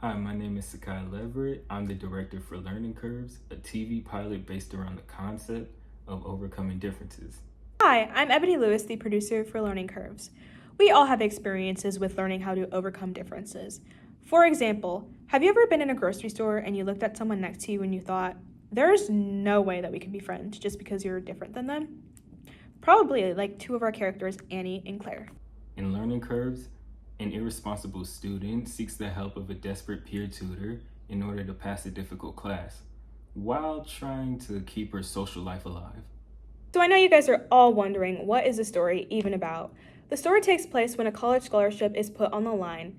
Hi, my name is Sakai Leverett. I'm the director for Learning Curves, a TV pilot based around the concept of overcoming differences. Hi, I'm Ebony Lewis, the producer for Learning Curves. We all have experiences with learning how to overcome differences. For example, have you ever been in a grocery store and you looked at someone next to you and you thought, there's no way that we can be friends just because you're different than them? Probably like two of our characters, Annie and Claire. In Learning Curves, an irresponsible student seeks the help of a desperate peer tutor in order to pass a difficult class, while trying to keep her social life alive. So I know you guys are all wondering, what is the story even about? The story takes place when a college scholarship is put on the line.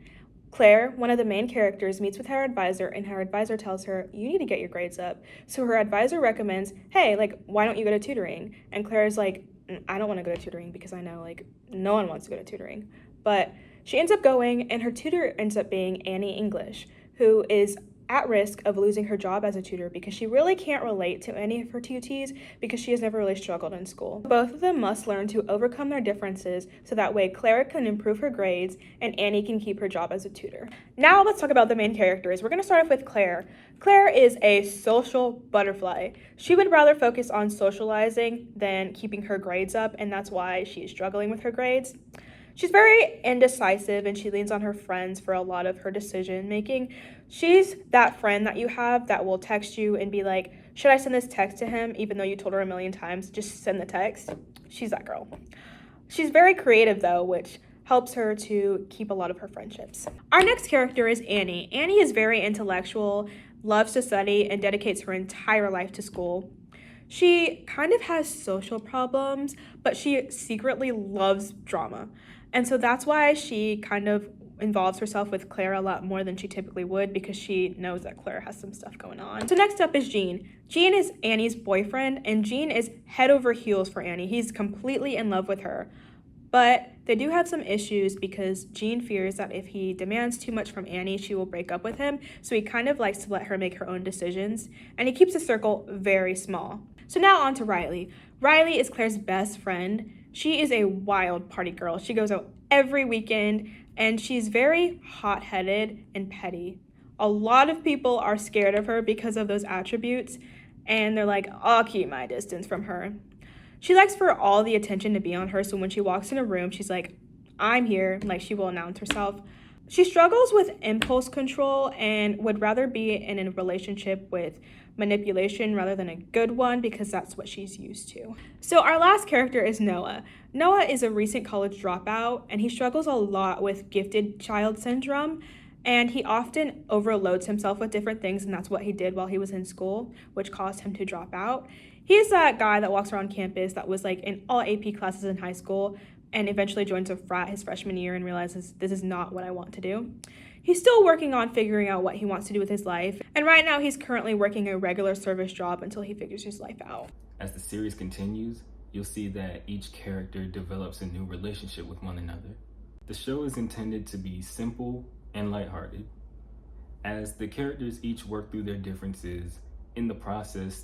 Claire, one of the main characters, meets with her advisor, and her advisor tells her, you need to get your grades up. So her advisor recommends, hey, why don't you go to tutoring? And Claire's like, I don't want to go to tutoring because I know, no one wants to go to tutoring. But she ends up going, and her tutor ends up being Annie English, who is at risk of losing her job as a tutor because she really can't relate to any of her tutees because she has never really struggled in school. Both of them must learn to overcome their differences so that way Claire can improve her grades and Annie can keep her job as a tutor. Now let's talk about the main characters. We're going to start off with Claire. Claire is a social butterfly. She would rather focus on socializing than keeping her grades up, and that's why she is struggling with her grades. She's very indecisive and she leans on her friends for a lot of her decision making. She's that friend that you have that will text you and be like, should I send this text to him even though you told her a million times, just send the text? She's that girl. She's very creative though, which helps her to keep a lot of her friendships. Our next character is Annie. Annie is very intellectual, loves to study, and dedicates her entire life to school. She kind of has social problems, but she secretly loves drama. And so that's why she kind of involves herself with Claire a lot more than she typically would because she knows that Claire has some stuff going on. So next up is Gene. Gene is Annie's boyfriend, and Gene is head over heels for Annie. He's completely in love with her. But they do have some issues because Gene fears that if he demands too much from Annie, she will break up with him. So he kind of likes to let her make her own decisions, and he keeps the circle very small. So now on to Riley. Riley is Claire's best friend. She is a wild party girl. She goes out every weekend, and she's very hot-headed and petty. A lot of people are scared of her because of those attributes, and they're like, I'll keep my distance from her. She likes for all the attention to be on her, so when she walks in a room, she's like, I'm here, like she will announce herself. She struggles with impulse control and would rather be in a relationship with manipulation rather than a good one because that's what she's used to. So our last character is Noah. Noah is a recent college dropout, and he struggles a lot with gifted child syndrome, and he often overloads himself with different things, and that's what he did while he was in school, which caused him to drop out. He's that guy that walks around campus that was in all AP classes in high school and eventually joins a frat his freshman year and realizes this is not what I want to do. He's still working on figuring out what he wants to do with his life, and right now he's currently working a regular service job until he figures his life out. As the series continues, you'll see that each character develops a new relationship with one another. The show is intended to be simple and lighthearted. As the characters each work through their differences, in the process,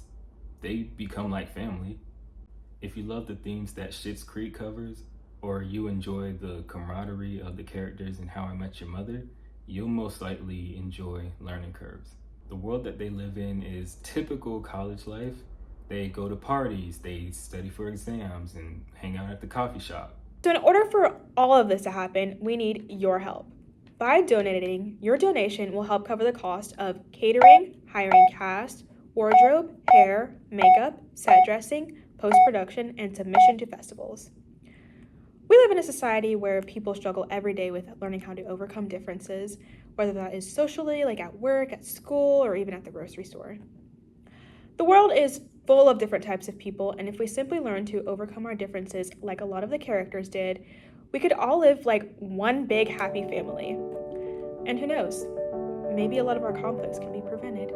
they become like family. If you love the themes that Schitt's Creek covers, or you enjoy the camaraderie of the characters in How I Met Your Mother, you'll most likely enjoy Learning Curves. The world that they live in is typical college life. They go to parties, they study for exams, and hang out at the coffee shop. So in order for all of this to happen, we need your help. By donating, your donation will help cover the cost of catering, hiring cast, wardrobe, hair, makeup, set dressing, post-production, and submission to festivals. We live in a society where people struggle every day with learning how to overcome differences, whether that is socially, like at work, at school, or even at the grocery store. The world is full of different types of people, and if we simply learn to overcome our differences like a lot of the characters did, we could all live like one big happy family. And who knows, maybe a lot of our conflicts can be prevented.